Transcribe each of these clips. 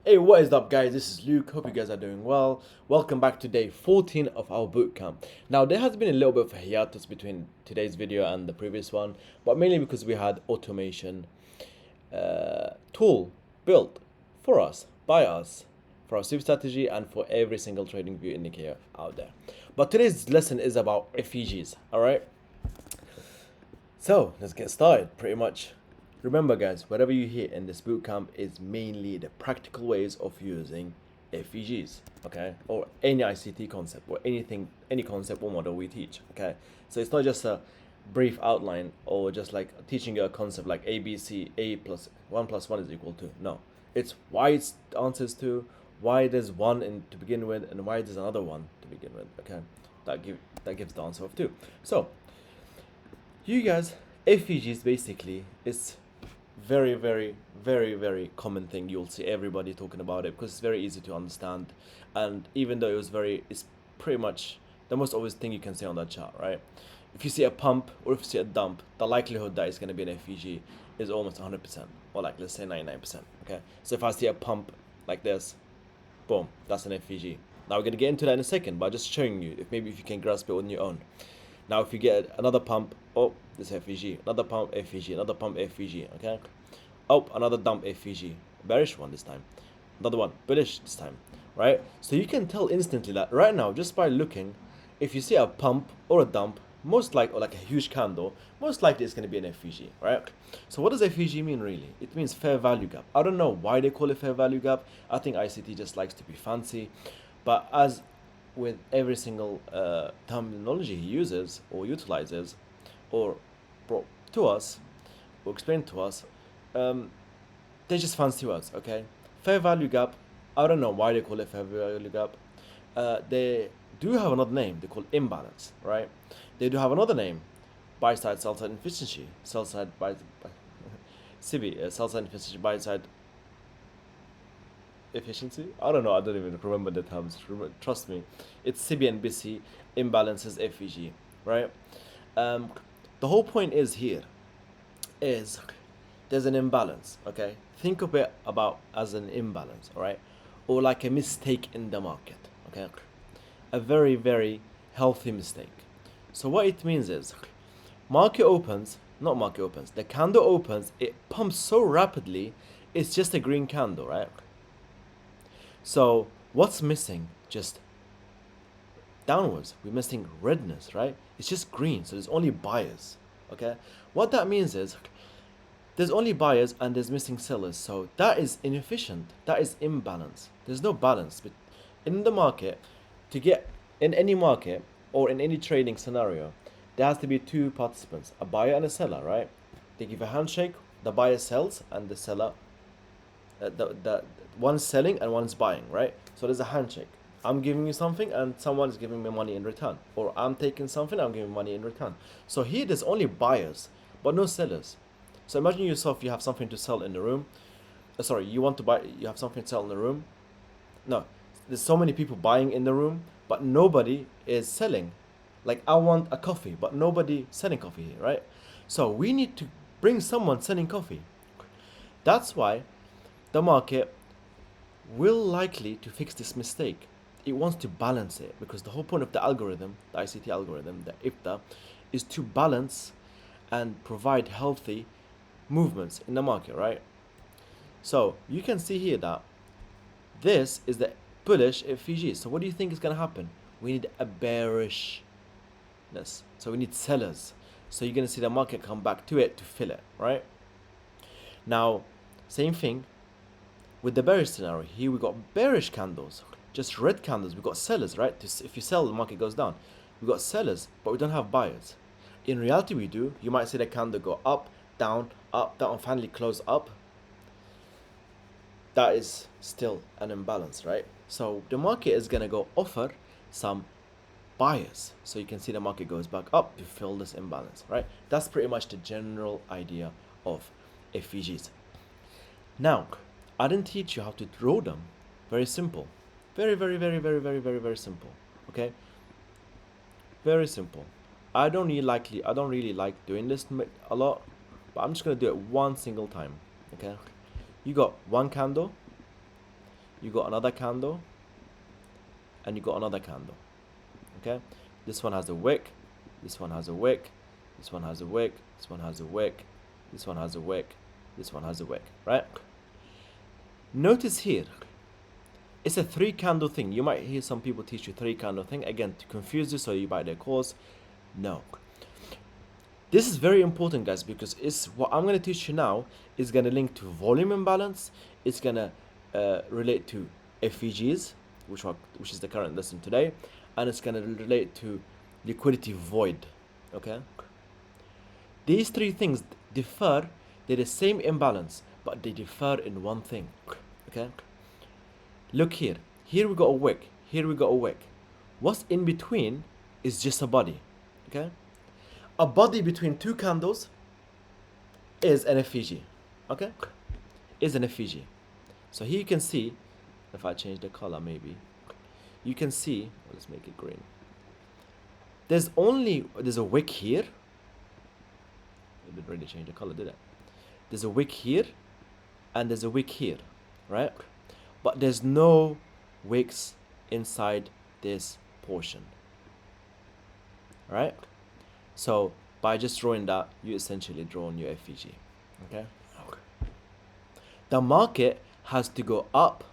Hey, what is up, guys? This is Luke. Hope you guys are doing well. Welcome back to day 14 of our bootcamp. Now, there has been a little bit of a hiatus between today's video and the previous one, but mainly because we had automation tool built for us, by us, for our sweep strategy and for every single trading view indicator out there. But today's lesson is about FVGs, all right? So let's get started. Pretty much, remember, guys, whatever you hear in this bootcamp is mainly the practical ways of using FVGs, okay, or any ICT concept or anything, any concept or model we teach, okay. So it's not just a brief outline or just like teaching you a concept like ABC, A plus 1 is equal to. No, it's why it's answers to, why there's one in to begin with, and why there's another one to begin with, okay. That gives the answer of two. So you guys, FVGs basically is very common thing. You'll see everybody talking about it because it's very easy to understand, and even though it's pretty much the most obvious thing you can say on that chart, right? If you see a pump or if you see a dump, the likelihood that it's going to be an FVG is almost 100%, or like let's say 99%, okay. So if I see a pump like this, boom, that's an FVG. Now we're going to get into that in a second, but just showing you if you can grasp it on your own. Now, if you get another pump, oh, this FVG, another pump, FVG, another pump, FVG, okay? Oh, another dump, FVG, bearish one this time, another one, bullish this time, right? So you can tell instantly that right now, just by looking, if you see a pump or a dump, most like, or like a huge candle, most likely it's going to be an FVG, right? So what does FVG mean really? It means fair value gap. I don't know why they call it fair value gap. I think ICT just likes to be fancy, but as with every single terminology he uses or utilizes or brought to us or explained to us, they're just fancy words, okay? Fair value gap, I don't know why they call it fair value gap. They do have another name, they call imbalance, right? They do have another name, buy side, sell side efficiency, sell side, buy, CB, sell side efficiency, buy side efficiency. I don't know. I don't even remember the terms. Trust me, it's CB and BC imbalances FVG, right? The whole point is here is there's an imbalance. Okay, think of it about as an imbalance, all right, or like a mistake in the market. Okay, a very healthy mistake. So what it means is market opens, not market opens. The candle opens. It pumps so rapidly. It's just a green candle, right? So what's missing? Just downwards. We're missing redness, right? It's just green, so there's only buyers. Okay, what that means is there's only buyers and there's missing sellers. So that is inefficient. That is imbalance. There's no balance. But in the market, to get in any market or in any trading scenario, there has to be two participants, a buyer and a seller, right? They give a handshake. The buyer sells and the seller the one's selling and one's buying, right? So there's a handshake. I'm giving you something and someone is giving me money in return, or I'm taking something, I'm giving money in return. So here there's only buyers but no sellers. So imagine yourself, you have something to sell in the room. Sorry, you want to buy, you have something to sell in the room. No, there's so many people buying in the room but nobody is selling. Like, I want a coffee but nobody selling coffee here, right? So we need to bring someone selling coffee. That's why the market will likely to fix this mistake. It wants to balance it because the whole point of the algorithm, the ICT algorithm, the IFTA, is to balance and provide healthy movements in the market, right? So you can see here that this is the bullish FVG. So what do you think is going to happen? We need a bearishness. So we need sellers. So you're going to see the market come back to it to fill it, right? Now, same thing with the bearish scenario. Here we got bearish candles, just red candles. We got sellers, right? If you sell, the market goes down. We got sellers, but we don't have buyers. In reality, we do. You might see the candle go up, down, and finally close up. That is still an imbalance, right? So the market is gonna go offer some buyers. So you can see the market goes back up to fill this imbalance, right? That's pretty much the general idea of FVGs. Now, I didn't teach you how to draw them. Very simple. Very simple. Okay? Very simple. I don't really like doing this a lot, but I'm just gonna do it one single time. Okay? You got one candle, you got another candle, and you got another candle. Okay, this one has a wick, this one has a wick, this one has a wick, this one has a wick, this one has a wick, this one has a wick, right? Notice here, it's a 3 candle thing. You might hear some people teach you 3 candle thing, again, to confuse you so you buy their course. No. This is very important, guys, because it's what I'm going to teach you now is going to link to volume imbalance. It's going to relate to FVGs, which is the current lesson today, and it's going to relate to liquidity void. Okay, these 3 things differ. They're the same imbalance, but they differ in one thing. Okay, look here. Here we got a wick. Here we got a wick. What's in between is just a body. Okay, a body between 2 candles is an FVG. Okay, is an FVG. So here you can see, if I change the color, maybe you can see. Let's make it green. There's a wick here. It didn't really change the color, did it? There's a wick here, and there's a wick here, right? But there's no wicks inside this portion, right? So by just drawing that, you essentially draw on your FVG. Okay. The market has to go up,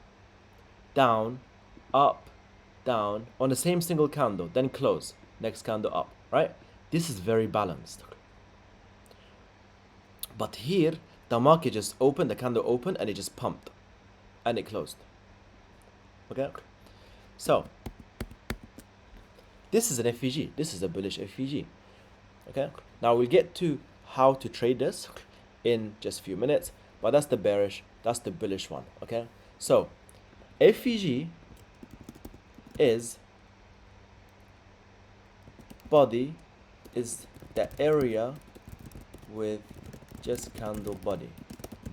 down, on the same single candle, then close. Next candle up, right? This is very balanced. But here, the market just opened, the candle opened, and it just pumped, and it closed. Okay? So, this is an FVG. This is a bullish FVG. Okay? Now, we'll get to how to trade this in just a few minutes, but that's the bearish, that's the bullish one. Okay? So, FVG is body is the area with just candle body,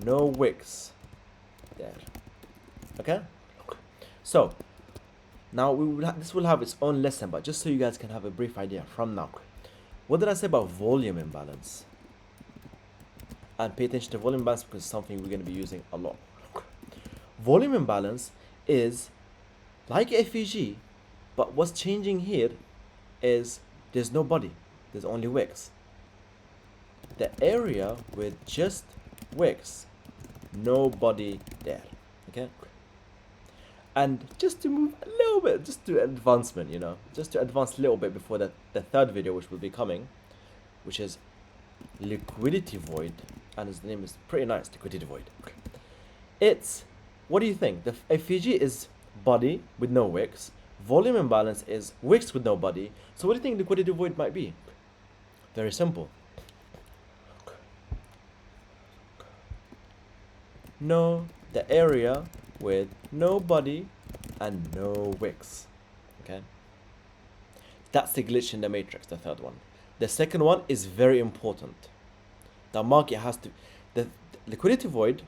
no wicks there. Okay, so now this will have its own lesson, but just so you guys can have a brief idea from now, what did I say about volume imbalance? And pay attention to volume imbalance because it's something we're going to be using a lot. Volume imbalance is like FVG, but what's changing here is there's no body, there's only wicks. The area with just wicks, no body there. Okay, and just to move a little bit, just to advancement, you know, just to advance a little bit before the 3rd video, which will be coming, which is liquidity void, and its name is pretty nice, liquidity void. It's, what do you think? The FVG is body with no wicks. Volume imbalance is wicks with no body. So what do you think liquidity void might be? Very simple. No, the area with no body and no wicks. Okay, that's the glitch in the matrix, the 3rd one. The 2nd one is very important. The market has to, the liquidity void,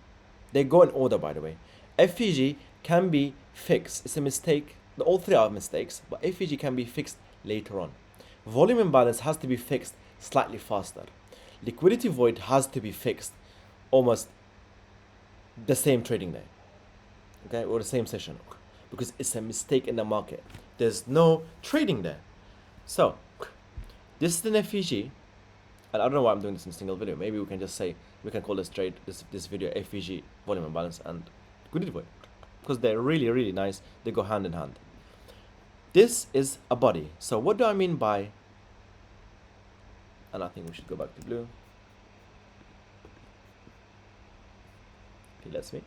they go in order, by the way. FVG can be fixed. It's a mistake. All 3 are mistakes, but FVG can be fixed later on. Volume imbalance has to be fixed slightly faster. Liquidity void has to be fixed almost the same trading day, okay, or the same session, because it's a mistake in the market. There's no trading there. So this is an FVG, and I don't know why I'm doing this in a single video. Maybe we can just say, we can call this video FVG, volume imbalance, and liquidity void, because they're really, really nice. They go hand in hand. This is a body. So what do I mean by, and I think we should go back to blue. If it lets me,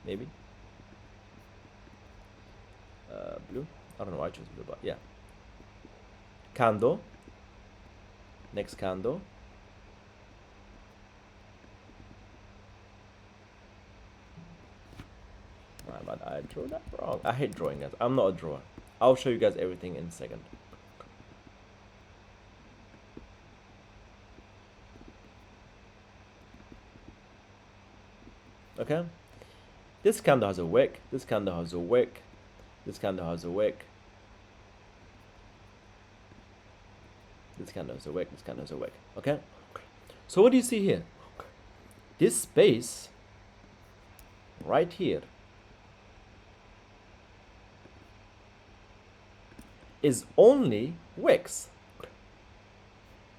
maybe. Blue. I don't know why I chose blue, but yeah. Candle. Next candle. My bad, I drew that wrong. I hate drawing, guys. I'm not a drawer. I'll show you guys everything in a second. Okay, this candle has a wick, this candle has a wick, this candle has a wick, this candle has a wick, this candle has a wick. Okay, so what do you see here? This space right here is only wicks.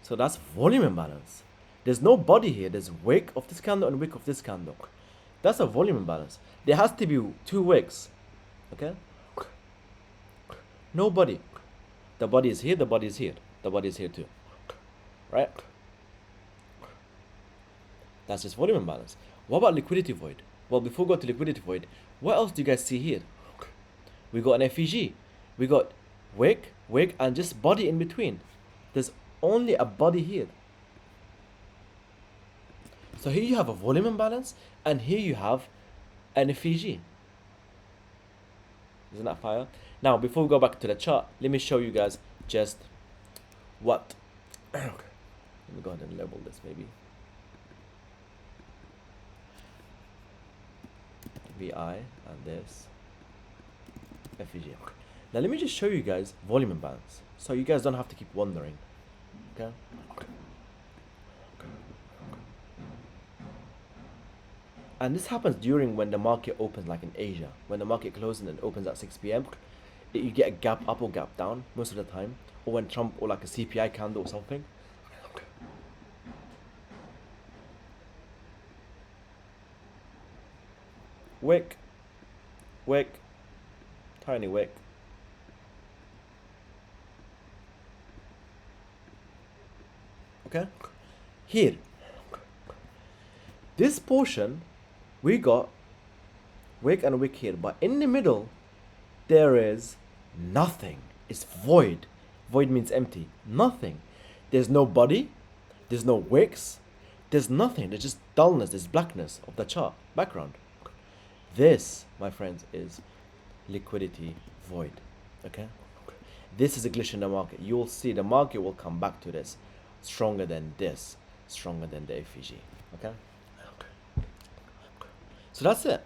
So that's volume imbalance. There's no body here. There's wick of this candle and wick of this candle. That's a volume imbalance. There has to be two wicks. Okay? No body. The body is here, the body is here. The body is here too. Right? That's just volume imbalance. What about liquidity void? Well, before we go to liquidity void, what else do you guys see here? We got an FVG. We got wick, and just body in between. There's only a body here. So here you have a volume imbalance, and here you have an FVG. Isn't that fire? Now, before we go back to the chart, let me show you guys just what. Let me go ahead and label this maybe. VI and this FVG. Now let me just show you guys volume imbalance, so you guys don't have to keep wondering. Okay. And this happens during when the market opens, like in Asia. When the market closes and opens at 6 p.m., you get a gap up or gap down most of the time. Or when Trump, or like a CPI candle or something. Wick, tiny wick. Okay? Here, this portion, we got wick and wick here, but in the middle, there is nothing. It's void. Void means empty. Nothing. There's no body. There's no wicks. There's nothing. There's just dullness. There's blackness of the chart background. This, my friends, is liquidity void. Okay? This is a glitch in the market. You'll see the market will come back to this stronger than this, stronger than the FVG. Okay? So that's it.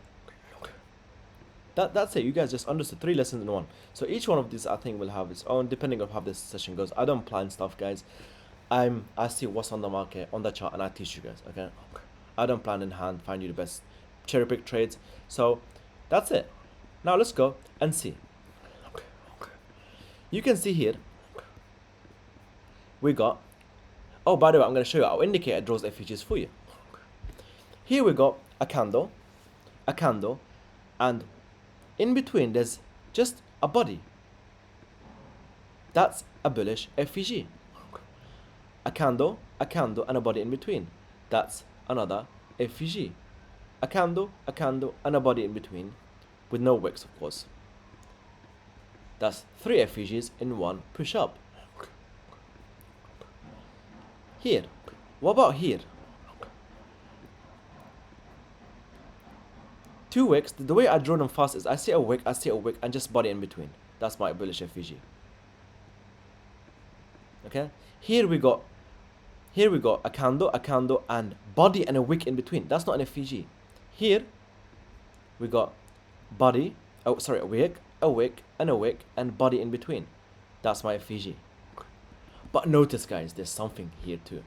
That's it. You guys just understood 3 lessons in one. So each one of these, I think, will have its own, depending on how this session goes. I don't plan stuff, guys. I see what's on the market, on the chart, and I teach you guys. Okay? I don't plan in hand, find you the best cherry pick trades. So that's it. Now let's go and see. You can see here we got, oh, by the way, I'm going to show you our indicator draws FVGs for you. Here we got a candle, and in between there's just a body. That's a bullish FVG. A candle, and a body in between. That's another FVG. A candle, and a body in between, with no wicks, of course. That's 3 FVGs in one push up. Here, what about here? 2 wicks. The way I draw them fast is I see a wick, and just body in between. That's my bullish FVG. Okay. Here we got a candle, and body and a wick in between. That's not an FVG. Here we got body, a wick, and a wick, and body in between. That's my FVG. But notice, guys, there's something here too.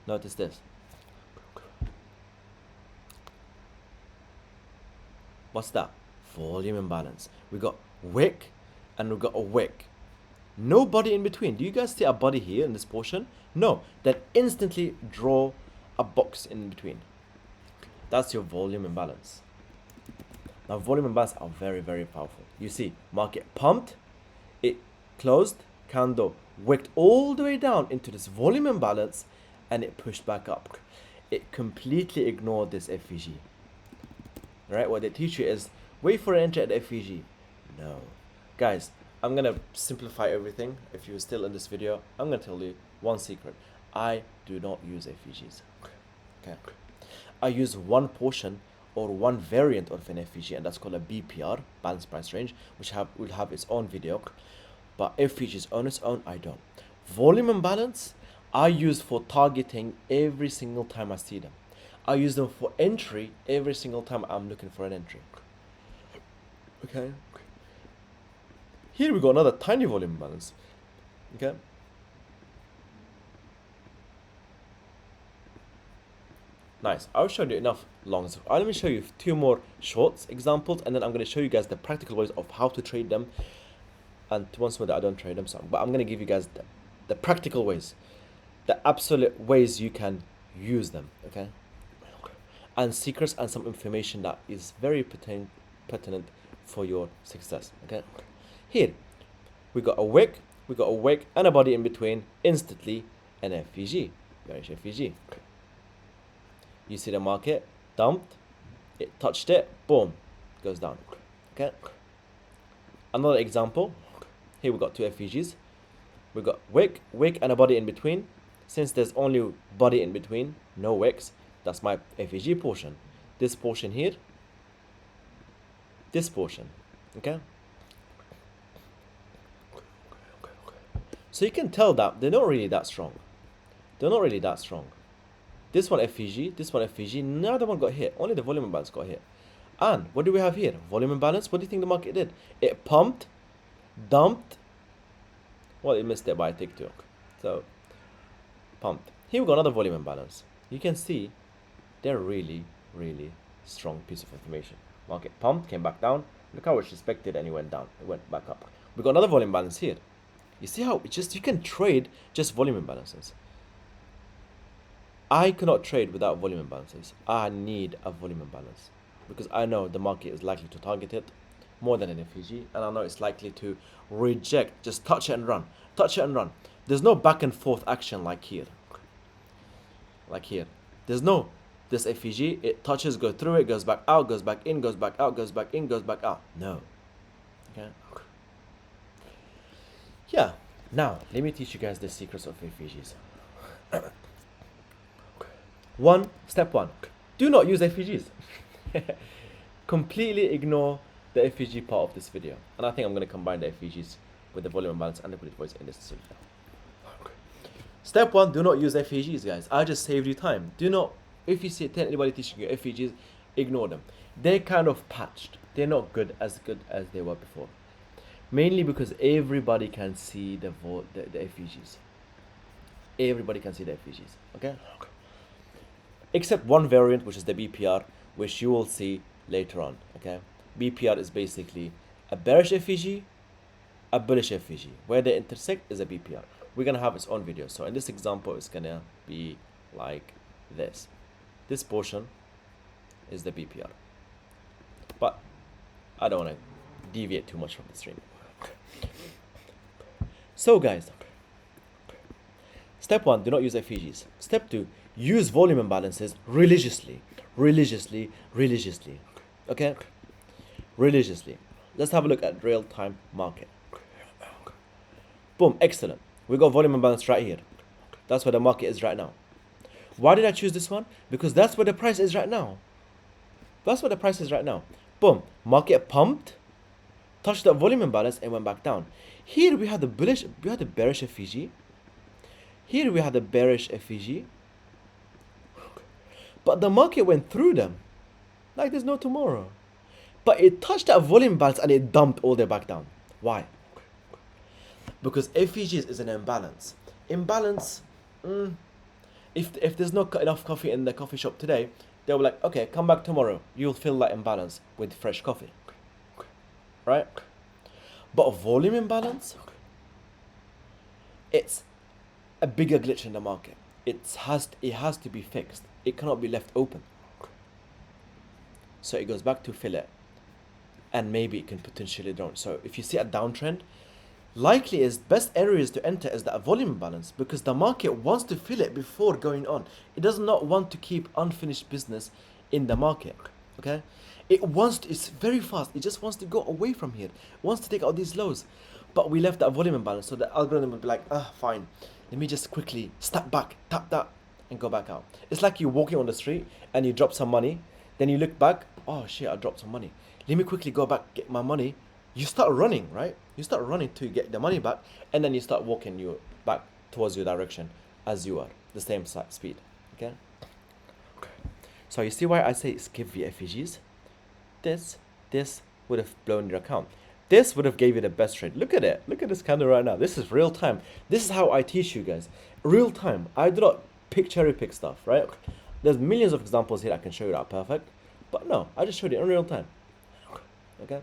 Notice this. What's that? Volume imbalance. We got wick and we got a wick. No body in between. Do you guys see a body here in this portion? No. Then instantly draw a box in between. That's your volume imbalance. Now, volume imbalance are very, very powerful. You see, market pumped, it closed, candle wicked all the way down into this volume imbalance, and it pushed back up. It completely ignored this FVG. Right? What they teach you is wait for an entry at the FVG. No. Guys, I'm going to simplify everything. If you're still in this video, I'm going to tell you one secret. I do not use FVGs. Okay. I use one portion or one variant of an FVG, and that's called a BPR, balanced price range, which will have its own video. But FVGs on its own, I don't. Volume imbalance, I use for targeting every single time I see them. I use them for entry every single time I'm looking for an entry. Okay. Here we got another tiny volume imbalance. Okay. Nice. I've shown you enough longs. Let me show you 2 more shorts examples, and then I'm going to show you guys the practical ways of how to trade them And to once more that I don't trade them, so but I'm gonna give you guys the practical ways, the absolute ways you can use them, okay? And secrets and some information that is very pertinent for your success, okay? Here, we got a wick, and a body in between, instantly an FVG, bearish FVG. You see the market, dumped, it touched it, boom, goes down, okay? Another example, here we got two FVGs. We got wick, and a body in between. Since there's only body in between, no wicks, that's my FVG portion. This portion here, this portion, okay? So you can tell that they're not really that strong. They're not really that strong. This one FVG, this one FVG, neither one got hit. Only the volume imbalance got hit. And what do we have here? Volume imbalance. What do you think the market did? It pumped, dumped. Well, it missed it by a tick too. So, pumped. Here we got another volume imbalance. You can see they're really, really strong piece of information. Market pumped, came back down. Look how it's respected and it went down. It went back up. We got another volume imbalance here. You see how it just, you can trade just volume imbalances. I cannot trade without volume imbalances. I need a volume imbalance because I know the market is likely to target it more than an FVG, and I know it's likely to reject, just touch it and run, touch it and run. There's no back and forth action like here. Like here. There's no, this FVG, it touches, goes through it, goes back out, goes back in, goes back out, goes back in, goes back out. No. Okay. Yeah. Now, let me teach you guys the secrets of FVGs. Step one, do not use FVGs. Completely ignore the FVG part of this video. And I think I'm going to combine the FVGs with the volume imbalance and liquidity voice in this video. Step one, do not use FVGs, guys. I just saved you time. Do not, if you see anybody teaching you FVGs, ignore them. They're kind of patched. They're not good as they were before. Mainly because everybody can see the FVGs. Everybody can see the FVGs, okay? Except one variant, which is the BPR, which you will see later on, okay? BPR is basically a bearish FVG, a bullish FVG. Where they intersect is a BPR. We're gonna have its own video. So in this example, it's gonna be like this. This portion is the BPR. But I don't wanna deviate too much from the stream. So guys, step one, do not use FVGs. Step two, use volume imbalances religiously. Okay? Religiously. Let's have a look at real-time market. Boom, excellent. We got volume imbalance right here. That's where the market is right now. Why did I choose this one? Because that's where the price is right now. That's where the price is right now. Boom, market pumped, touched that volume imbalance and went back down. Here we had the bearish FVG. Here we had the bearish FVG. But the market went through them like there's no tomorrow. But it touched that volume balance and it dumped all the way back down. Why? Because FVGs is an imbalance. Imbalance, if there's not enough coffee in the coffee shop today, they'll be like, okay, come back tomorrow. You'll fill that imbalance with fresh coffee. Right? But a volume imbalance, it's a bigger glitch in the market. It has to be fixed. It cannot be left open. So it goes back to fill it. And maybe it can potentially down. So if you see a downtrend, likely is best areas to enter is that volume imbalance, because the market wants to fill it before going on. It does not want to keep unfinished business in the market. Okay? It's very fast. It just wants to go away from here. It wants to take out these lows. But we left that volume imbalance. So the algorithm would be like, fine. Let me just quickly step back, tap that, and go back out. It's like you're walking on the street and you drop some money. Then you look back, oh shit, I dropped some money. Let me quickly go back, get my money. You start running, right? You start running to get the money back, and then you start walking you back towards your direction as you are, the same speed, okay? So you see why I say skip the FVGs? This would have blown your account. This would have gave you the best trade. Look at it. Look at this candle right now. This is real time. This is how I teach you guys. Real time. I do not cherry pick stuff, right? There's millions of examples here I can show you that are perfect. But no, I just showed you in real time. Okay?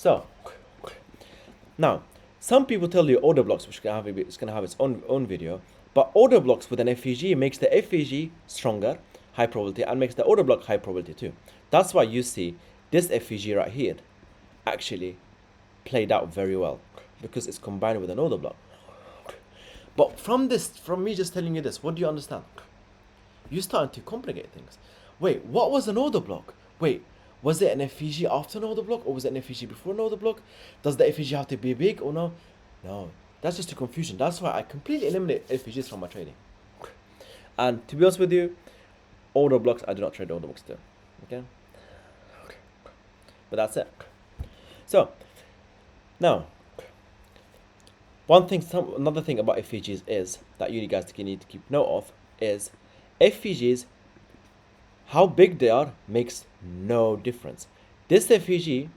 So now, some people tell you order blocks, which it's gonna have its own video, but order blocks with an FVG makes the FVG stronger, high probability, and makes the order block high probability too. That's why you see this FVG right here actually played out very well, because it's combined with an order block. But from me just telling you this, what do you understand? You're starting to complicate things. Wait, what was an order block? Wait, was it an FVG after an order block, or was it an FVG before an order block? Does the FVG have to be big or no? No, that's just a confusion. That's why I completely eliminate FVGs from my trading. And to be honest with you, order blocks, I do not trade order blocks still. Okay? But that's it. So, now, another thing about FVGs is that you guys need to keep note of is FVGs, how big they are makes no difference. This FVG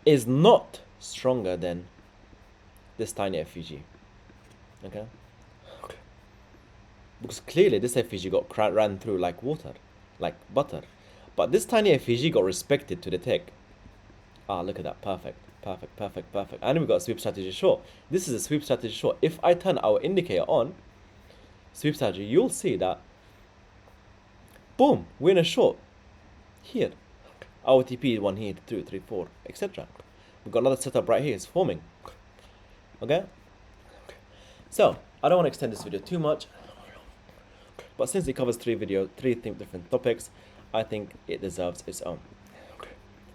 is not stronger than this tiny FVG. Okay? Because clearly this FVG got ran through like water, like butter. But this tiny FVG got respected to the tick. Ah, look at that. Perfect. Perfect, perfect, perfect. And we got sweep strategy short. This is a sweep strategy short. If I turn our indicator on, sweep strategy, you'll see that, boom, we're in a short. Here. Our TP is 1 here, 2, 3, 4, etc. We've got another setup right here. It's forming. Okay? So, I don't want to extend this video too much. But since it covers three different topics, I think it deserves its own.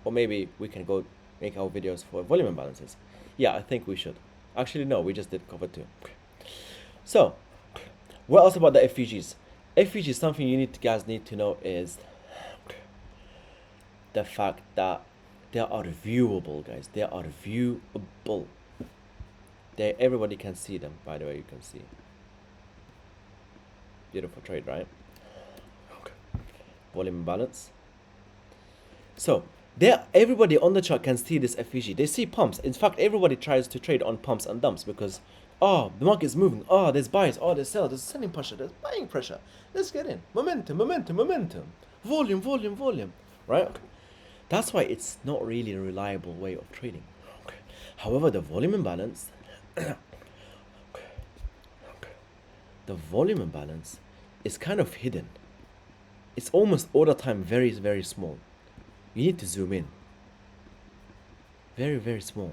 Or maybe we can go make our videos for volume imbalances. Yeah, I think we should. Actually, no, we just did cover 2. So, what else about the FVGs? FVG, something you guys need to know is the fact that they are viewable, guys. They are viewable. Everybody can see them, by the way, you can see. Beautiful trade, right? Volume imbalance. So, everybody on the chart can see this FVG. They see pumps. In fact, everybody tries to trade on pumps and dumps because, oh, the market is moving. Oh, there's buys. Oh, there's sell. There's selling pressure. There's buying pressure. Let's get in. Momentum, momentum, momentum. Volume, volume, volume. Right? That's why it's not really a reliable way of trading. However, the volume imbalance, is kind of hidden. It's almost all the time very, very small. You need to zoom in. Very, very small.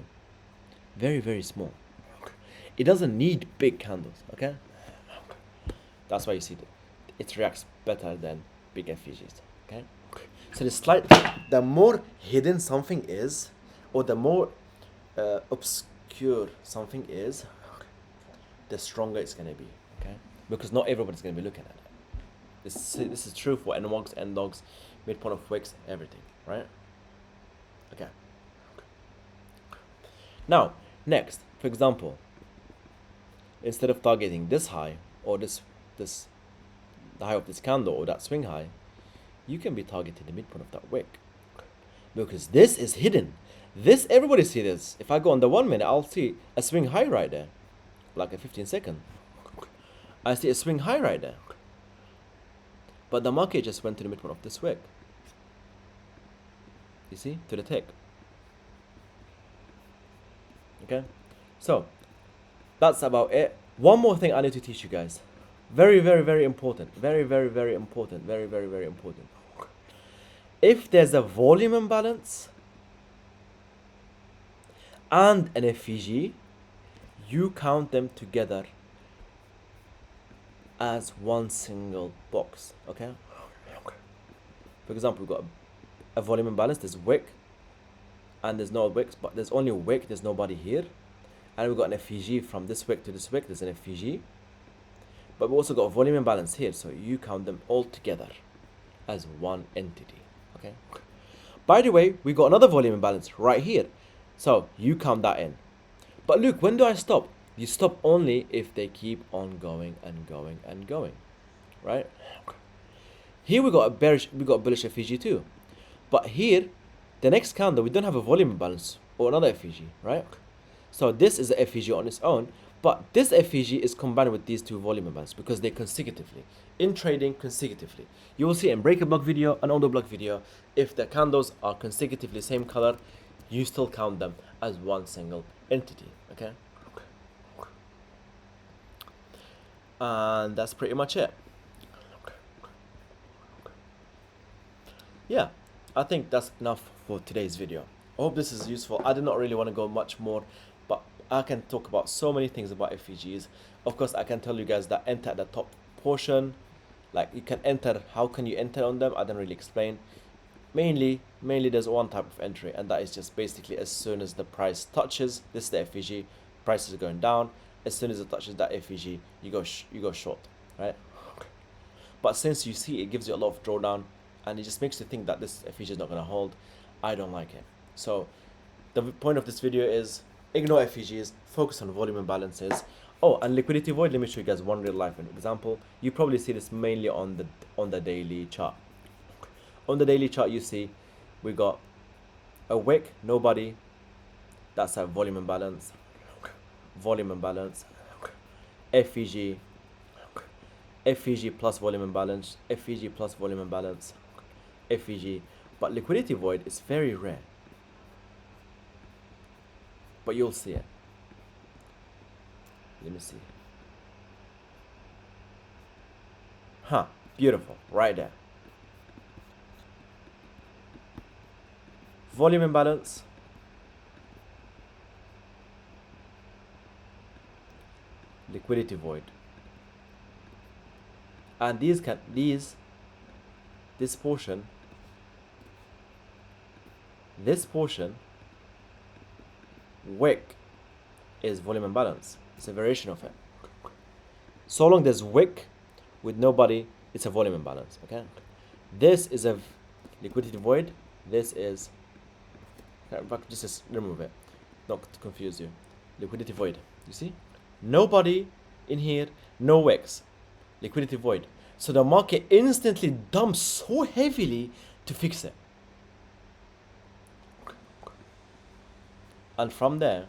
Very, very small. It doesn't need big candles, okay? That's why you see it reacts better than big FVGs, okay? So the more hidden something is, or the more obscure something is, the stronger it's gonna be, okay? Because not everybody's gonna be looking at it. This is true for NWOGs, NDOGs, midpoint of wicks, everything, right? Okay. Now, next, for example, instead of targeting this high or the high of this candle or that swing high, you can be targeting the midpoint of that wick, because this is hidden. This, everybody see this. If I go on the 1 minute, I'll see a swing high right there, like a 15-second. I see a swing high right there, but the market just went to the midpoint of this wick. You see, to the tick. Okay, so that's about it. One more thing I need to teach you guys. Very, very, very important. Very, very, very important. Very, very, very important. If there's a volume imbalance and an FVG, you count them together as one single box. Okay? For example, we've got a volume imbalance. There's wick and there's no wicks, but there's only a wick, there's nobody here. And we've got an FVG from this wick to this wick, there's an FVG. But we also got a volume imbalance here, so you count them all together as one entity. Okay? By the way, we got another volume imbalance right here, so you count that in. But look, when do I stop? You stop only if they keep on going and going and going, right? Here we got bullish FVG too, but here, the next candle, we don't have a volume imbalance or another FVG, right? So this is a FVG on its own, but this FVG is combined with these two volume imbalance because they're consecutively. In trading, consecutively. You will see in breaker block video and order block video, if the candles are consecutively same color, you still count them as one single entity, okay? And that's pretty much it. Yeah, I think that's enough for today's video. I hope this is useful. I did not really want to go much more, but I can talk about so many things about FVGs. Of course, I can tell you guys that enter at the top portion, like you can enter, how can you enter on them? I didn't really explain. Mainly there's one type of entry, and that is just basically as soon as the price touches, this is the FVG, prices are going down. As soon as it touches that FVG, you go short, right? But since you see it gives you a lot of drawdown, and it just makes you think that this FVG is not going to hold, I don't like it. So the point of this video is ignore FVGs, focus on volume imbalances. Oh, and liquidity void, let me show you guys one real life example. You probably see this mainly on the daily chart. On the daily chart, you see we got a wick, nobody, that's a volume imbalance, FVG, FVG plus volume imbalance, FVG plus volume imbalance, FVG. But liquidity void is very rare, but you'll see it. Let me see. Huh, beautiful, right there. Volume imbalance, liquidity void, and this portion, wick is volume imbalance. It's a variation of it. So long there's wick with nobody, it's a volume imbalance. Okay, this is a liquidity void. This is, just remove it, not to confuse you. Liquidity void. You see, nobody in here, no wicks. Liquidity void. So the market instantly dumps so heavily to fix it. And from there,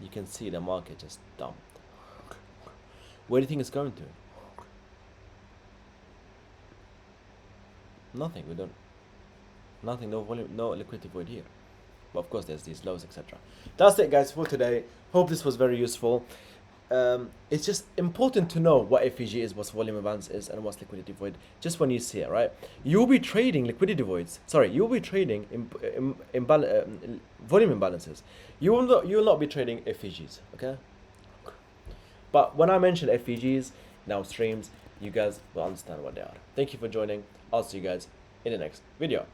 you can see the market just dumped. Where do you think it's going to? Nothing. Nothing. No volume. No liquidity void here. But of course, there's these lows, etc. That's it, guys, for today. Hope this was very useful. It's just important to know what FVG is, what volume imbalance is, and what's liquidity void. Just when you see it, right? You'll be trading liquidity voids. Sorry, you'll be trading volume imbalances. You will not be trading FVGs. Okay. But when I mention FVGs now streams, you guys will understand what they are. Thank you for joining. I'll see you guys in the next video.